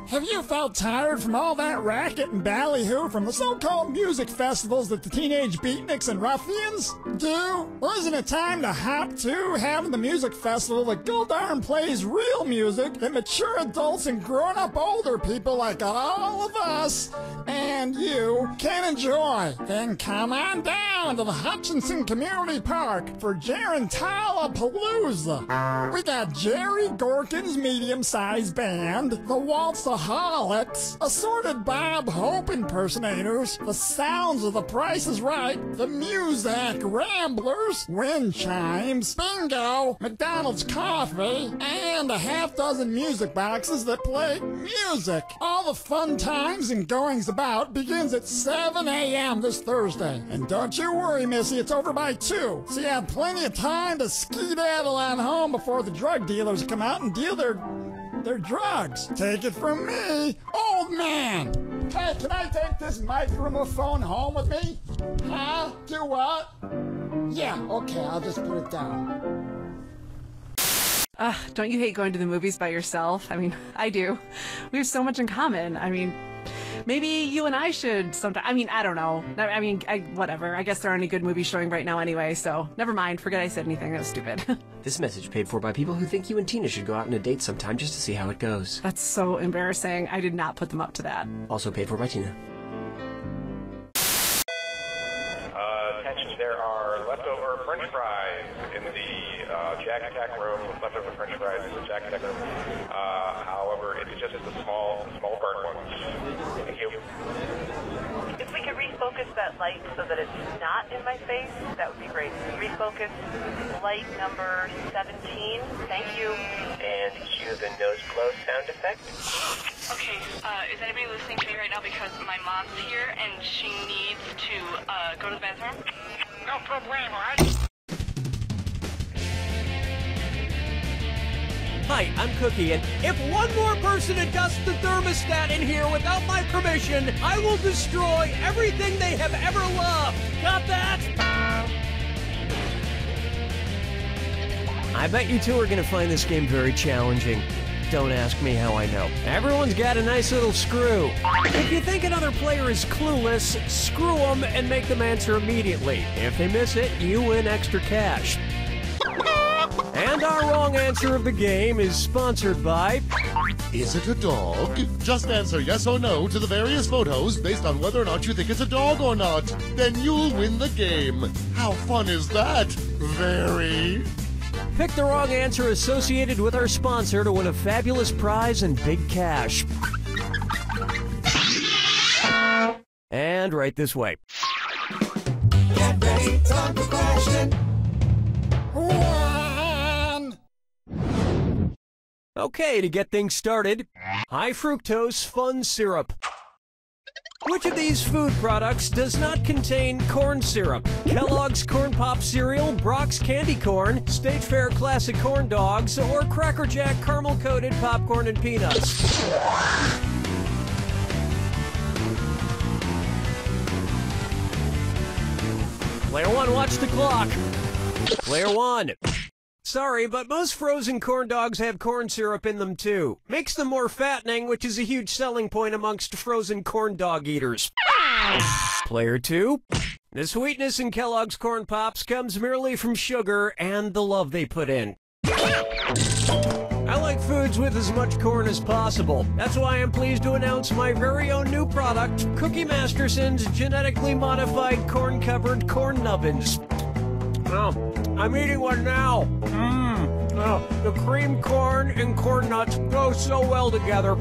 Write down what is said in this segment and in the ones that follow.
have you felt tired from all that racket and ballyhoo from the so-called music festivals that the teenage beatniks and ruffians do? Well, isn't it time to hop to having the music festival that Goldarn plays real music that mature adults and grown-up older people like all of us and you can enjoy? Then come on down to the Hutchinson Community Park for Gerentala Palooza. We got Jerry Gorkin's medium-sized band, the Waltzaholics, assorted Bob Hope impersonators, the sounds of The Price is Right, the Muzak Ramblers, wind chimes, bingo, McDonald's coffee, and a half-dozen music boxes that play music. All the fun times and goings about begins at 7 a.m. this Thursday. And don't you worry, Missy, it's over by 2, so you have plenty of time to skedaddle on home before the drug dealers come out and deal their drugs. Take it from me, old man. Hey, can I take this microphone home with me? Huh? Do what? Yeah, okay, I'll just put it down. Don't you hate going to the movies by yourself? I mean, I do. We have so much in common. I mean, maybe you and I should sometime. I mean, I don't know. I mean, whatever. I guess there aren't any good movies showing right now anyway, so never mind. Forget I said anything. That was stupid. This message paid for by people who think you and Tina should go out on a date sometime just to see how it goes. That's so embarrassing. I did not put them up to that. Also paid for by Tina. Attention, there are leftover French fries in the Jack Attack room, leftover French fries in the Jack Attack room. However, it's just the small burnt ones. Thank you. If we could refocus that light so that it's not in my face, that would be great. Refocus light number 17. Thank you. And cue the nose blow sound effect. Okay, is anybody listening to me right now because my mom's here and she needs to go to the bathroom? No problemo, right? Hi, I'm Cookie, and if one more person adjusts the thermostat in here without my permission, I will destroy everything they have ever loved. Got that? I bet you two are going to find this game very challenging. Don't ask me how I know. Everyone's got a nice little screw. If you think another player is clueless, screw them and make them answer immediately. If they miss it, you win extra cash. And our wrong answer of the game is sponsored by... Is it a dog? Just answer yes or no to the various photos based on whether or not you think it's a dog or not. Then you'll win the game. How fun is that? Very. Pick the wrong answer associated with our sponsor to win a fabulous prize and big cash. And right this way. Get ready, time for question. Okay, to get things started, high fructose fun syrup. Which of these food products does not contain corn syrup? Kellogg's Corn Pop Cereal, Brock's Candy Corn, State Fair Classic Corn Dogs, or Cracker Jack Caramel-Coated Popcorn and Peanuts? Player one, watch the clock. Player one. Sorry, but most frozen corn dogs have corn syrup in them too. Makes them more fattening, which is a huge selling point amongst frozen corn dog eaters. Player two. The sweetness in Kellogg's Corn Pops comes merely from sugar and the love they put in. I like foods with as much corn as possible. That's why I'm pleased to announce my very own new product, Cookie Masterson's genetically modified corn-covered corn nubbins. Oh, I'm eating one now. Oh, the cream corn and corn nuts go so well together.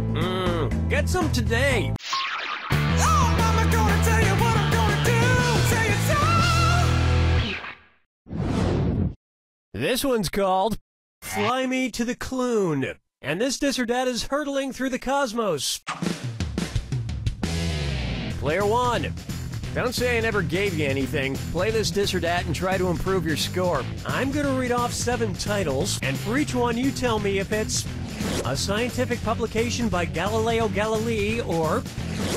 Get some today. Oh, Mama, gonna tell you what I'm gonna do. Say it so. This one's called Fly Me to the Clune. And this dis or dat is hurtling through the cosmos. Player one. Don't say I never gave you anything. Play this dis or dat and try to improve your score. I'm gonna read off 7 titles, and for each one you tell me if it's a scientific publication by Galileo Galilei or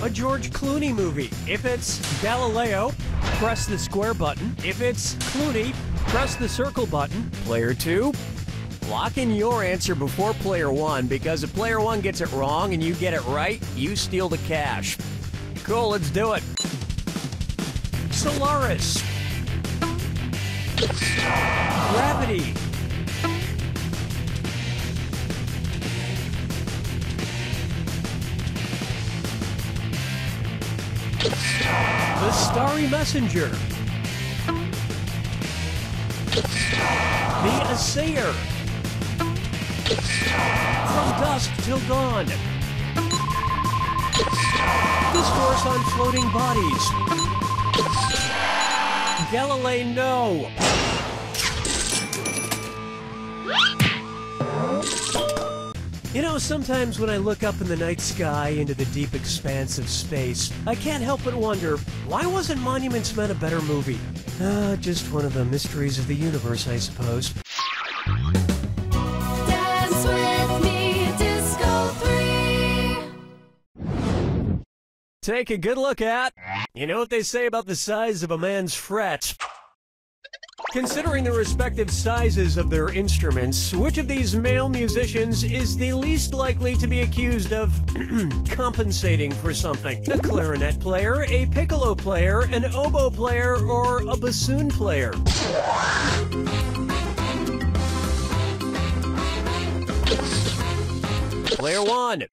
a George Clooney movie. If it's Galileo, press the square button. If it's Clooney, press the circle button. Player 2, Lock in your answer before player one, because if player one gets it wrong and you get it right, you steal the cash. Cool, let's do it. Solaris. Gravity. The Starry Messenger. The Assayer. From Dusk Till Dawn. Discourse on Floating Bodies. Galilei No. You know, sometimes when I look up in the night sky into the deep expanse of space, I can't help but wonder, why wasn't Monuments Men a better movie? Just one of the mysteries of the universe, I suppose. Dance with me, Disco 3. Take a good look at... You know what they say about the size of a man's frets? Considering the respective sizes of their instruments, which of these male musicians is the least likely to be accused of compensating for something? A clarinet player, a piccolo player, an oboe player, or a bassoon player? Player one.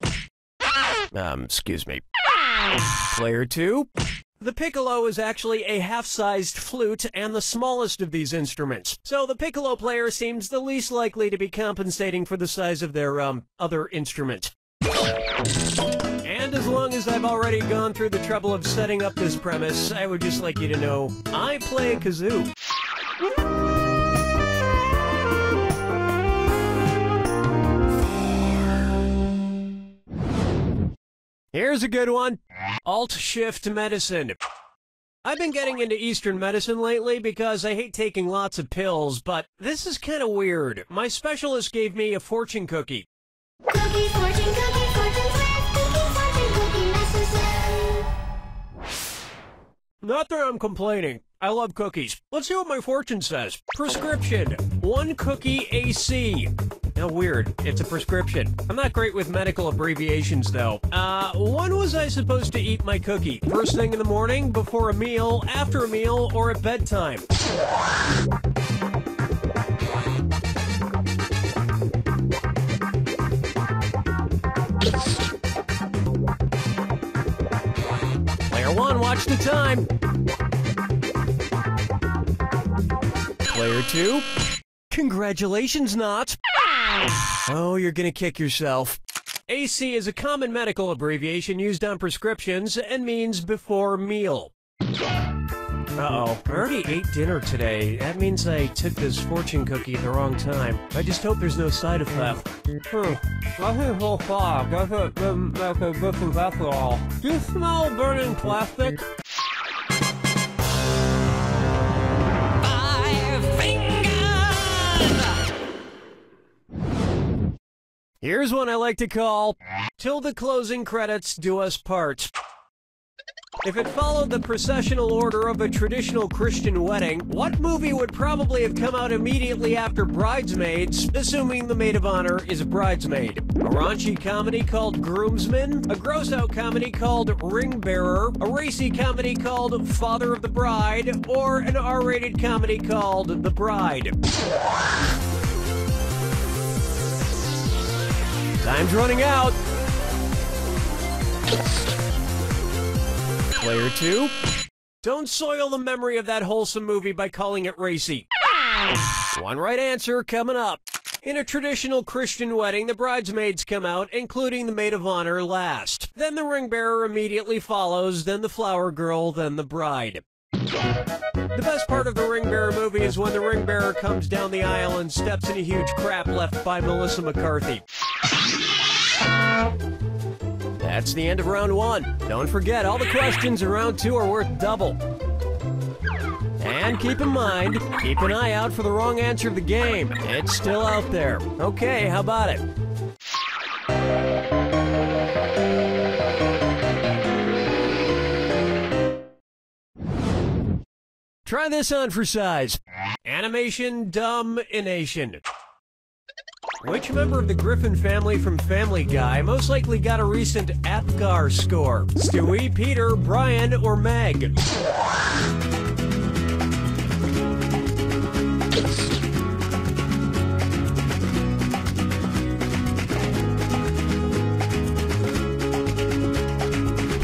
Excuse me. Player two. The piccolo is actually a half-sized flute and the smallest of these instruments. So the piccolo player seems the least likely to be compensating for the size of their, other instrument. And as long as I've already gone through the trouble of setting up this premise, I would just like you to know, I play a kazoo. Here's a good one. Alt-shift medicine. I've been getting into Eastern medicine lately because I hate taking lots of pills, but this is kind of weird. My specialist gave me a fortune cookie. Cookie, fortune cookie medicine. Not that I'm complaining. I love cookies. Let's see what my fortune says. Prescription. 1 cookie AC. Now, weird. It's a prescription. I'm not great with medical abbreviations, though. When was I supposed to eat my cookie? First thing in the morning, before a meal, after a meal, or at bedtime? Player one, watch the time. Player two. Congratulations, Not. Oh, you're gonna kick yourself. AC is a common medical abbreviation used on prescriptions and means before meal. Uh-oh, I already ate dinner today. That means I took this fortune cookie at the wrong time. I just hope there's no side effect. Nothing so far. Doesn't make a difference after all. Do you smell burning plastic? Here's one I like to call, Till the Closing Credits Do Us Part. If it followed the processional order of a traditional Christian wedding, what movie would probably have come out immediately after Bridesmaids, assuming the maid of honor is a bridesmaid? A raunchy comedy called Groomsmen, a gross-out comedy called Ring Bearer, a racy comedy called Father of the Bride, or an R-rated comedy called The Bride? Time's running out. Player two. Don't soil the memory of that wholesome movie by calling it racy. One right answer coming up. In a traditional Christian wedding, the bridesmaids come out, including the maid of honor, last. Then the ring bearer immediately follows, then the flower girl, then the bride. The best part of the ring bearer movie is when the ring bearer comes down the aisle and steps in a huge crap left by Melissa McCarthy. That's the end of round one. Don't forget, all the questions in round two are worth double. And keep in mind, keep an eye out for the wrong answer of the game. It's still out there. Okay, how about it? Try this on for size. Animation Dumb-ination. Which member of the Griffin family from Family Guy most likely got a recent APGAR score? Stewie, Peter, Brian, or Meg?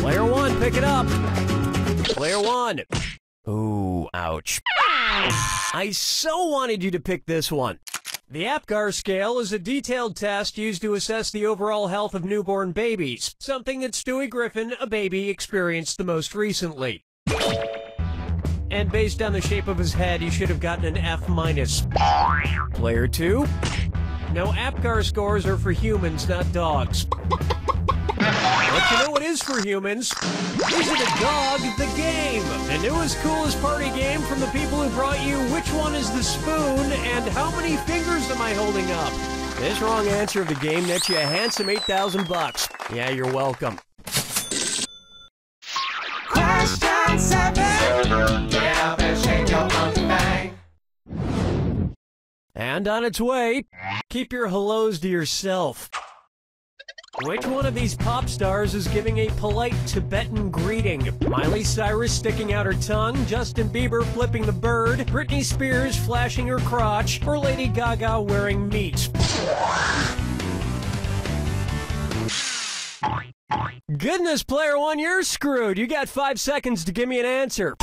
Player 1, pick it up. Player 1. Ooh, ouch. I so wanted you to pick this one. The APGAR scale is a detailed test used to assess the overall health of newborn babies, something that Stewie Griffin, a baby, experienced the most recently. And based on the shape of his head, he should have gotten an F-. Player 2. No, APGAR scores are for humans, not dogs. But you know what is for humans? Isn't a dog the game? The newest, coolest party game from the people who brought you Which One is the Spoon and How Many Fingers Am I Holding Up? This wrong answer of the game nets you a handsome $8,000. Yeah, you're welcome. Question 7. Get up and shake your monkey bang. And on its way, keep your hellos to yourself. Which one of these pop stars is giving a polite Tibetan greeting? Miley Cyrus sticking out her tongue, Justin Bieber flipping the bird, Britney Spears flashing her crotch, or Lady Gaga wearing meat? Goodness, Player 1, you're screwed. You got 5 seconds to give me an answer.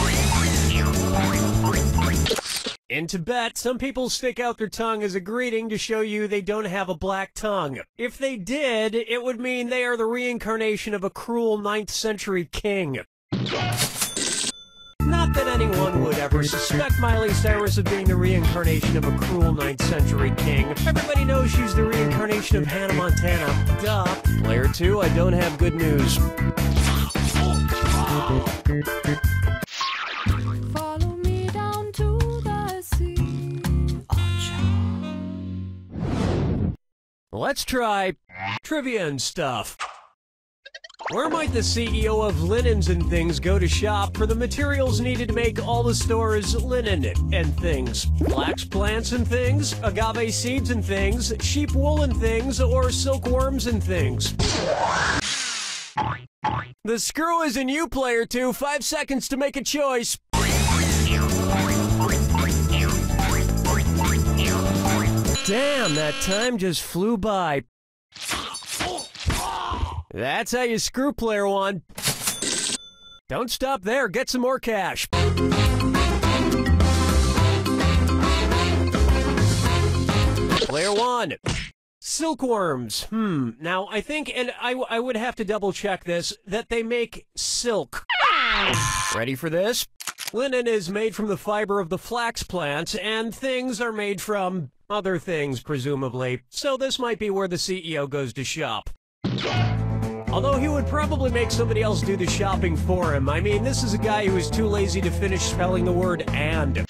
In Tibet, some people stick out their tongue as a greeting to show you they don't have a black tongue. If they did, it would mean they are the reincarnation of a cruel 9th century king. Not that anyone would ever suspect Miley Cyrus of being the reincarnation of a cruel 9th century king. Everybody knows she's the reincarnation of Hannah Montana. Duh. Player 2, I don't have good news. Follow me down to the sea. Let's try trivia and stuff. Where might the CEO of Linens and Things go to shop for the materials needed to make all the store's linen and things? Flax plants and things, agave seeds and things, sheep wool and things, or silkworms and things? The screw is in you, Player 2. 5 seconds to make a choice. Damn, that time just flew by. That's how you screw, Player 1. Don't stop there. Get some more cash. Player 1. Silkworms. Now, I think, and I would have to double check this, that they make silk. Ready for this? Linen is made from the fiber of the flax plant, and things are made from other things, presumably. So this might be where the CEO goes to shop. Although he would probably make somebody else do the shopping for him. I mean, this is a guy who is too lazy to finish spelling the word and.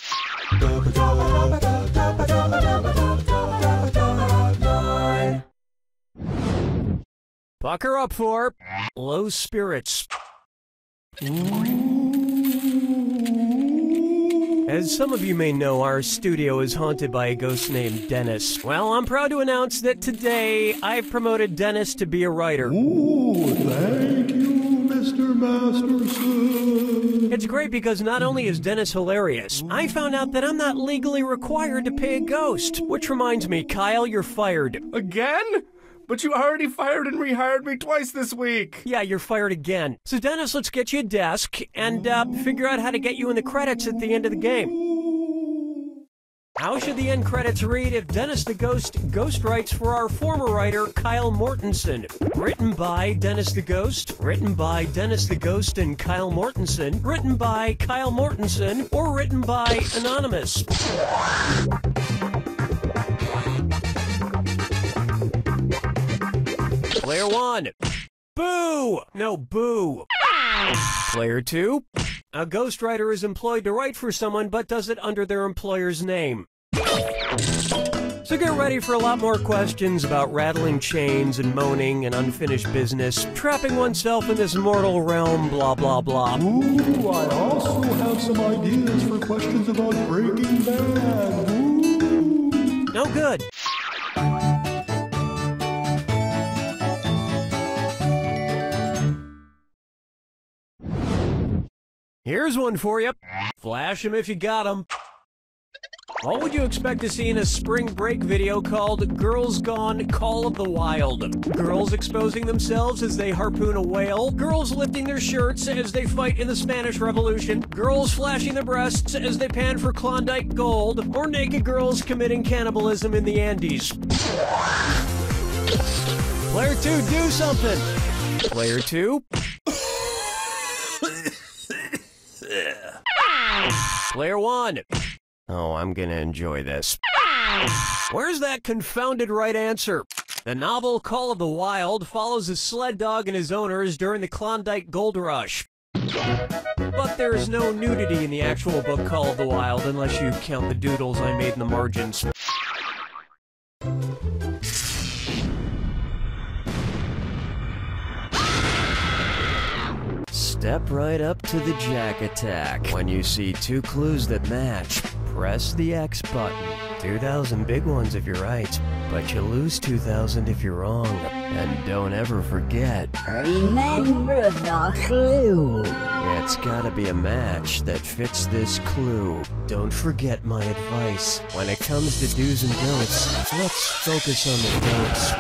Pucker up for low spirits. As some of you may know, our studio is haunted by a ghost named Dennis. Well, I'm proud to announce that today I've promoted Dennis to be a writer. Ooh, thank you, Mr. Masterson. It's great because not only is Dennis hilarious, I found out that I'm not legally required to pay a ghost. Which reminds me, Kyle, you're fired. Again? But you already fired and rehired me twice this week. Yeah, you're fired again. So Dennis, let's get you a desk and figure out how to get you in the credits at the end of the game. How should the end credits read if Dennis the Ghost ghostwrites for our former writer, Kyle Mortensen? Written by Dennis the Ghost, written by Dennis the Ghost and Kyle Mortensen, written by Kyle Mortensen, or written by Anonymous? Player 1. Boo! No, boo. Player 2. A ghostwriter is employed to write for someone but does it under their employer's name. So get ready for a lot more questions about rattling chains and moaning and unfinished business, trapping oneself in this mortal realm, blah, blah, blah. Ooh, I also have some ideas for questions about Breaking Bad. Ooh. No good. Here's one for you. Flash 'em if you got 'em. What would you expect to see in a spring break video called Girls Gone Call of the Wild? Girls exposing themselves as they harpoon a whale, girls lifting their shirts as they fight in the Spanish Revolution, girls flashing their breasts as they pan for Klondike Gold, or naked girls committing cannibalism in the Andes. Player 2, do something! Player 2? Player 1. Oh, I'm gonna enjoy this. Where's that confounded right answer? The novel Call of the Wild follows a sled dog and his owners during the Klondike Gold Rush. But there's no nudity in the actual book Call of the Wild unless you count the doodles I made in the margins. Step right up to the Jack Attack. When you see two clues that match, press the X button. 2,000 big ones if you're right, but you lose 2,000 if you're wrong. And don't ever forget, remember the clue. It's gotta be a match that fits this clue. Don't forget my advice. When it comes to do's and don'ts, let's focus on the don'ts.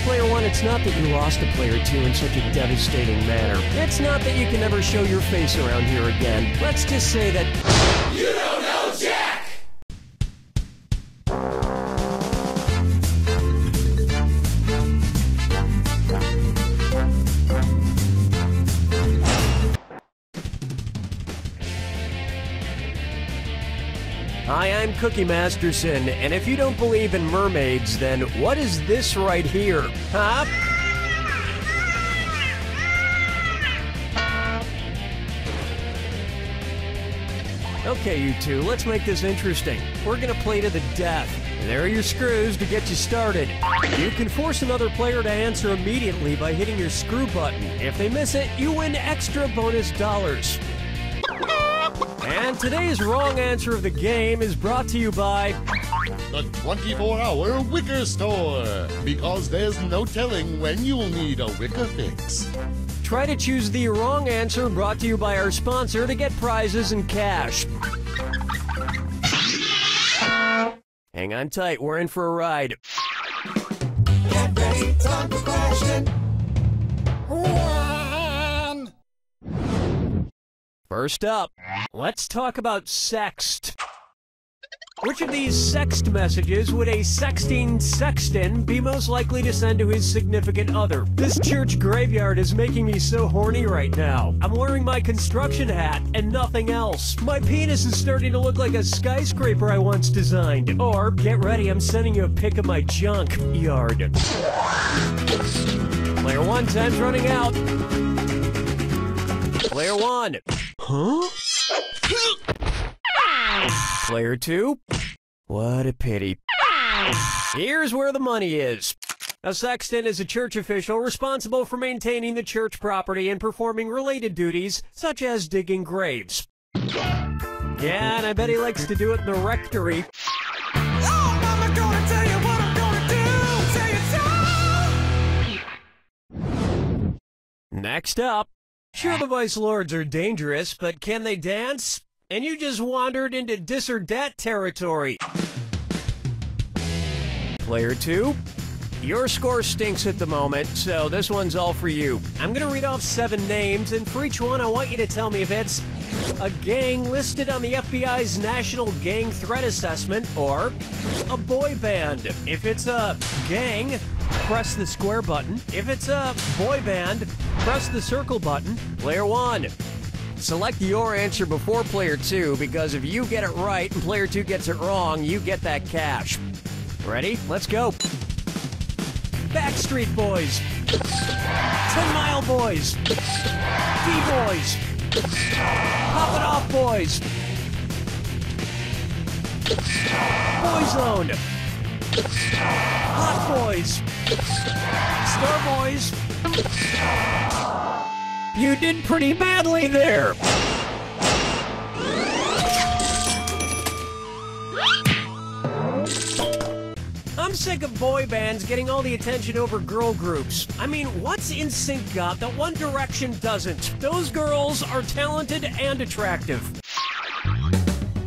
Player 1, it's not that you lost to Player 2 in such a devastating manner. It's not that you can never show your face around here again. Let's just say that... You don't know Jack! Hi, I'm Cookie Masterson, and if you don't believe in mermaids, then what is this right here? Huh? Okay, you two, let's make this interesting. We're gonna play to the death. There are your screws to get you started. You can force another player to answer immediately by hitting your screw button. If they miss it, you win extra bonus dollars. And today's wrong answer of the game is brought to you by... the 24-hour Wicker Store. Because there's no telling when you'll need a Wicker fix. Try to choose the wrong answer brought to you by our sponsor to get prizes and cash. Hang on tight, we're in for a ride. Get ready, time for question. First up, let's talk about sext. Which of these sext messages would a sexting sexton be most likely to send to his significant other? This church graveyard is making me so horny right now. I'm wearing my construction hat and nothing else. My penis is starting to look like a skyscraper I once designed. Or, get ready, I'm sending you a pic of my junk yard. Player 1, time's running out. Player 1. Huh? Player 2? What a pity. Here's where the money is. A sexton is a church official responsible for maintaining the church property and performing related duties, such as digging graves. Yeah, and I bet he likes to do it in the rectory. Oh, Mama, gonna tell you what I'm gonna do. Say it so. Next up. Sure, the Vice Lords are dangerous, but can they dance? And you just wandered into dis or dat territory. Player 2. Your score stinks at the moment, so this one's all for you. I'm gonna read off 7 names, and for each one I want you to tell me if it's a gang listed on the FBI's National Gang Threat Assessment, or a boy band. If it's a gang, press the square button. If it's a boy band, press the circle button. Player 1. Select your answer before Player 2, because if you get it right and Player 2 gets it wrong, you get that cash. Ready? Let's go. Backstreet Boys, 10 Mile Boys, D-Boys, Pop It Off Boys, Boyzone, Hot Boys, Star Boys. You did pretty badly there. I'm sick of boy bands getting all the attention over girl groups. I mean, what's NSYNC got that One Direction doesn't? Those girls are talented and attractive.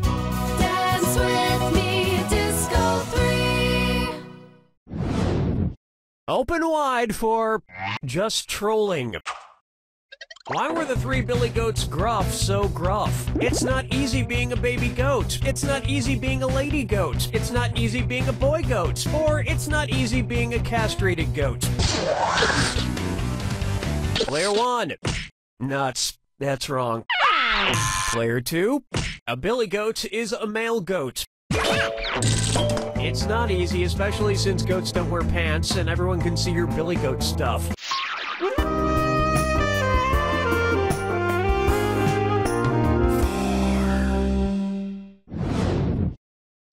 Dance with me, Disco 3. Open wide for just trolling. Why were the 3 Billy Goats gruff so gruff? It's not easy being a baby goat. It's not easy being a lady goat. It's not easy being a boy goat. Or it's not easy being a castrated goat. Player 1. Nuts. That's wrong. Player 2. A billy goat is a male goat. It's not easy, especially since goats don't wear pants and everyone can see your billy goat stuff.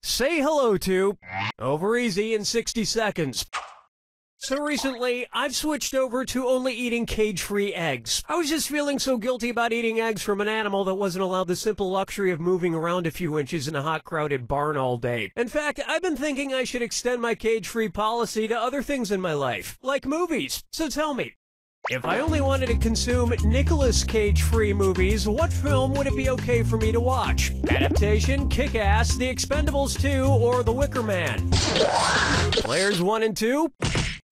Say hello to over easy in 60 seconds. So recently, I've switched over to only eating cage-free eggs. I was just feeling so guilty about eating eggs from an animal that wasn't allowed the simple luxury of moving around a few inches in a hot, crowded barn all day. In fact, I've been thinking I should extend my cage-free policy to other things in my life, like movies. So tell me, if I only wanted to consume Nicolas Cage-free movies, what film would it be okay for me to watch? Adaptation, Kick-Ass, The Expendables 2, or The Wicker Man? Players 1 and 2?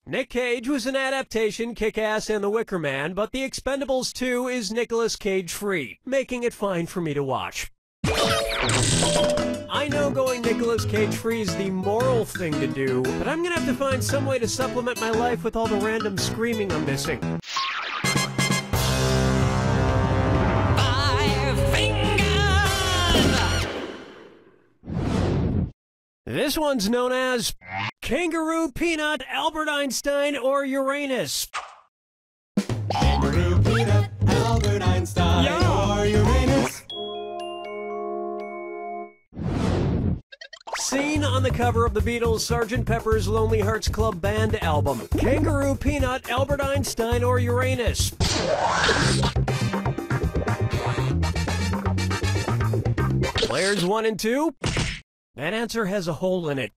Nick Cage was an adaptation, Kick-Ass and The Wicker Man, but The Expendables 2 is Nicolas Cage-free, making it fine for me to watch. I know going Nicolas Cage-free is the moral thing to do, but I'm gonna have to find some way to supplement my life with all the random screaming I'm missing. 5 fingers. This one's known as Kangaroo, Peanut, Albert Einstein, or Uranus. Kangaroo, Peanut, Albert Einstein, or Uranus. Seen on the cover of the Beatles' Sgt. Pepper's Lonely Hearts Club Band album. Kangaroo, Peanut, Albert Einstein, or Uranus? Players 1 and 2? That answer has a hole in it.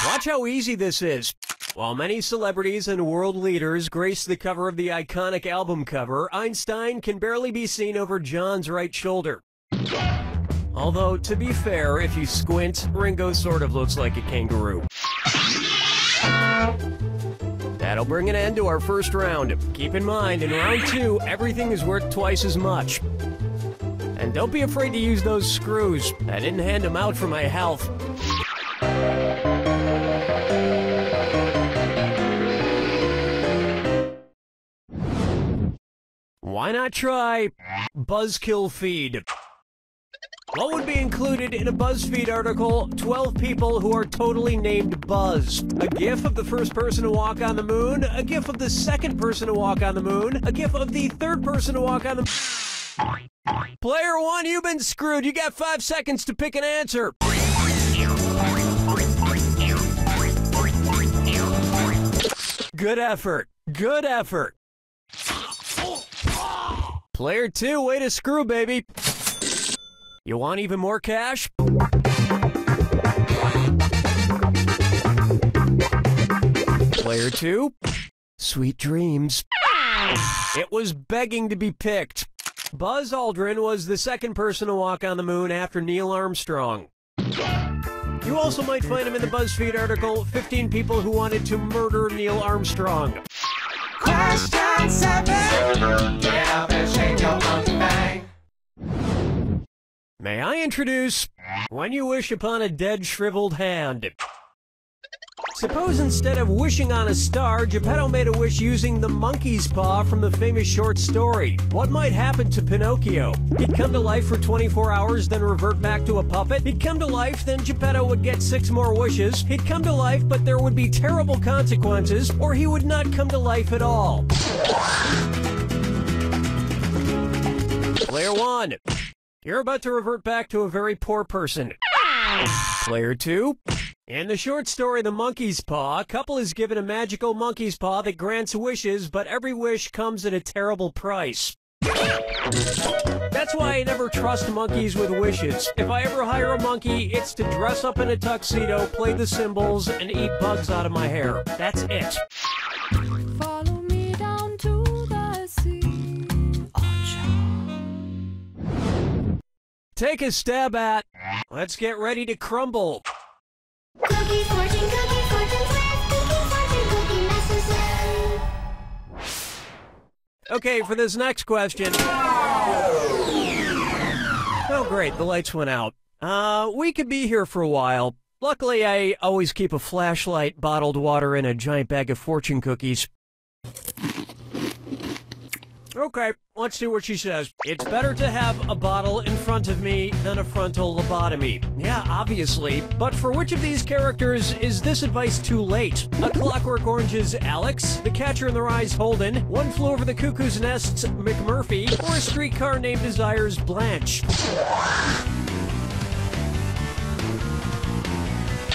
Watch how easy this is. While many celebrities and world leaders grace the cover of the iconic album cover, Einstein can barely be seen over John's right shoulder. Although, to be fair, if you squint, Ringo sort of looks like a kangaroo. That'll bring an end to our first round. Keep in mind, in round 2, everything is worth twice as much. And don't be afraid to use those screws. I didn't hand them out for my health. Why not try Buzzkill Feed? What would be included in a BuzzFeed article, 12 people who are totally named Buzz? A gif of the first person to walk on the moon, a gif of the second person to walk on the moon, a gif of the third person to walk on the moon. Player 1, you've been screwed. You got 5 seconds to pick an answer. Good effort. Good effort. Player 2, way to screw, baby. You want even more cash? Player 2, sweet dreams. It was begging to be picked. Buzz Aldrin was the second person to walk on the moon after Neil Armstrong. You also might find him in the BuzzFeed article, 15 People Who Wanted to Murder Neil Armstrong. Question 7. Get up and shake your monkey bang. May I introduce When You Wish Upon a Dead Shriveled Hand. Suppose instead of wishing on a star, Geppetto made a wish using the monkey's paw from the famous short story. What might happen to Pinocchio? He'd come to life for 24 hours, then revert back to a puppet. He'd come to life, then Geppetto would get 6 more wishes. He'd come to life, but there would be terrible consequences, or he would not come to life at all. Player 1. You're about to revert back to a very poor person. Player 2. In the short story The Monkey's Paw, a couple is given a magical monkey's paw that grants wishes, but every wish comes at a terrible price. That's why I never trust monkeys with wishes. If I ever hire a monkey, it's to dress up in a tuxedo, play the cymbals, and eat bugs out of my hair. That's it. Follow me down to the sea. Take a stab at. Let's get ready to crumble. Cookie fortune with cookie messages. Okay, for this next question. Oh, great, the lights went out. We could be here for a while. Luckily, I always keep a flashlight, bottled water, and a giant bag of fortune cookies. Okay, let's see what she says. It's better to have a bottle in front of me than a frontal lobotomy. Yeah, obviously. But for which of these characters is this advice too late? A Clockwork Orange's Alex, The Catcher in the Rye's Holden, One Flew Over the Cuckoo's Nest's McMurphy, or A Streetcar Named Desire's Blanche?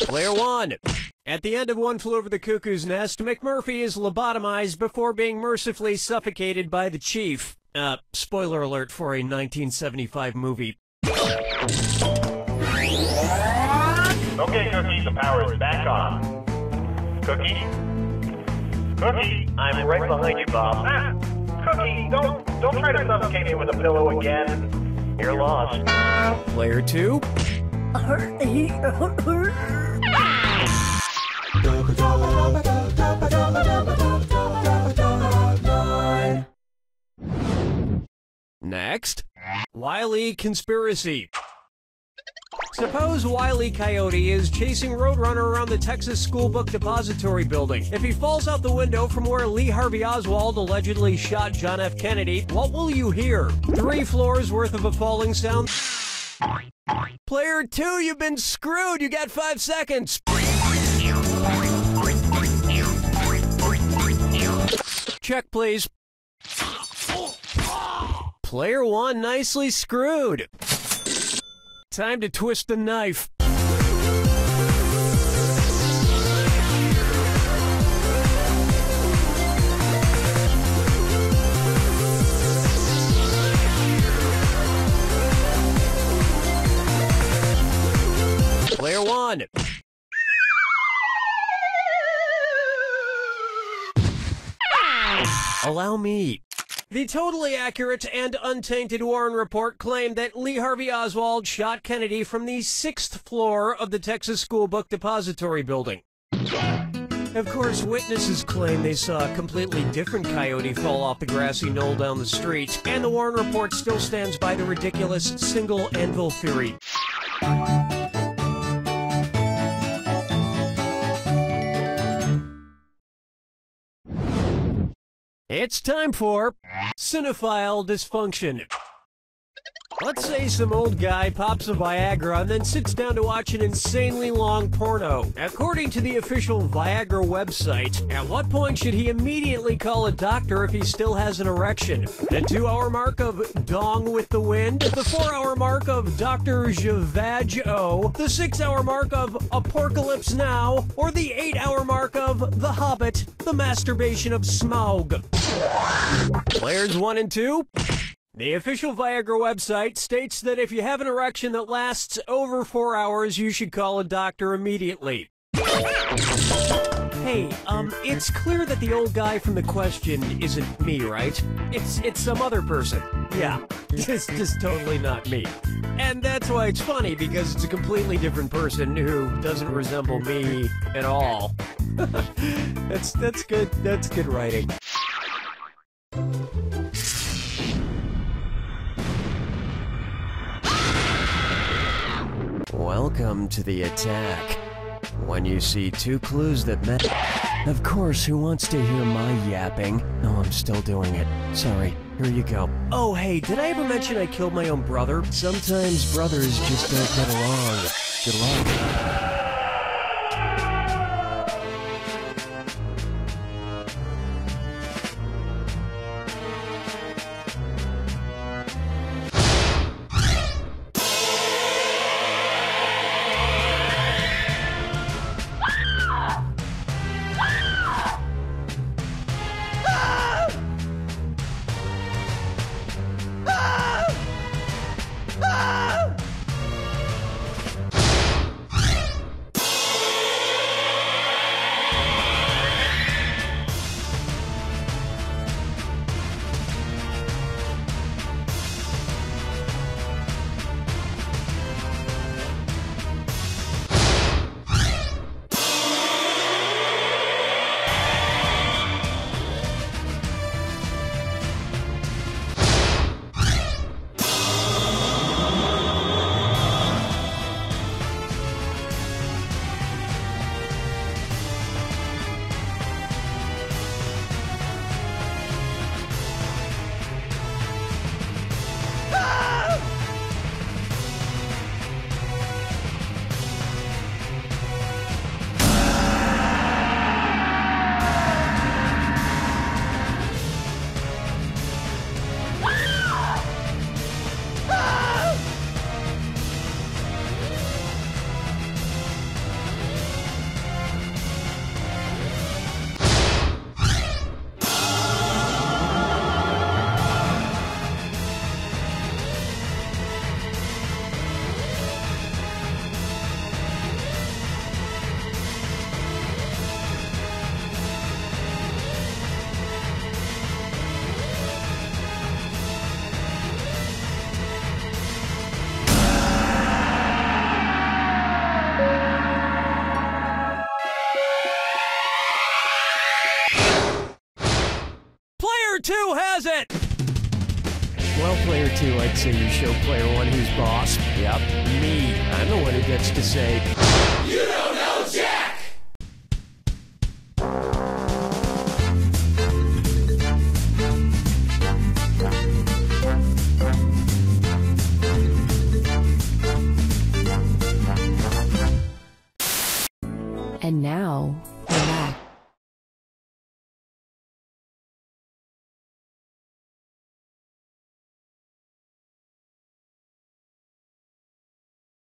Player 1. At the end of One Flew Over the Cuckoo's Nest, McMurphy is lobotomized before being mercifully suffocated by the chief. Spoiler alert for a 1975 movie. Okay, Cookie, the power is back on. Cookie? Cookie, I'm right behind you, Bob. Cookie, don't try to suffocate me with a pillow again. You're lost. Player 2. Next, Wile E. Conspiracy. Suppose Wile E. Coyote is chasing Roadrunner around the Texas School Book Depository building. If he falls out the window from where Lee Harvey Oswald allegedly shot John F. Kennedy, what will you hear? 3 floors worth of a falling sound? Player 2, you've been screwed! You got 5 seconds! Check, please. Player 1, nicely screwed. Time to twist the knife. Player 1. Allow me. The totally accurate and untainted Warren Report claimed that Lee Harvey Oswald shot Kennedy from the 6th floor of the Texas School Book Depository building. Of course, witnesses claim they saw a completely different coyote fall off the grassy knoll down the street, and the Warren Report still stands by the ridiculous single anvil theory. It's time for Cinephile Dysfunction. Let's say some old guy pops a Viagra and then sits down to watch an insanely long porno. According to the official Viagra website, at what point should he immediately call a doctor if he still has an erection? The 2-hour mark of Dong with the Wind? The 4-hour mark of Dr. Javage-O? The 6-hour mark of Apocalypse Now? Or the 8-hour mark of The Hobbit, the masturbation of Smaug? Players 1 and 2? The official Viagra website states that if you have an erection that lasts over 4 hours, you should call a doctor immediately. Hey, it's clear that the old guy from the question isn't me, right? It's some other person. Yeah, it's just totally not me. And that's why it's funny, because it's a completely different person who doesn't resemble me at all. That's good writing. Welcome to the attack. When you see 2 clues that match... Of course, who wants to hear my yapping? No, I'm still doing it. Sorry, here you go. Oh, hey, did I ever mention I killed my own brother? Sometimes brothers just don't get along. Good luck. Player 2 has it! Well, Player 2, I'd say you show Player 1 who's boss. Yep, me. I'm the one who gets to say, "You don't know Jack!" And now,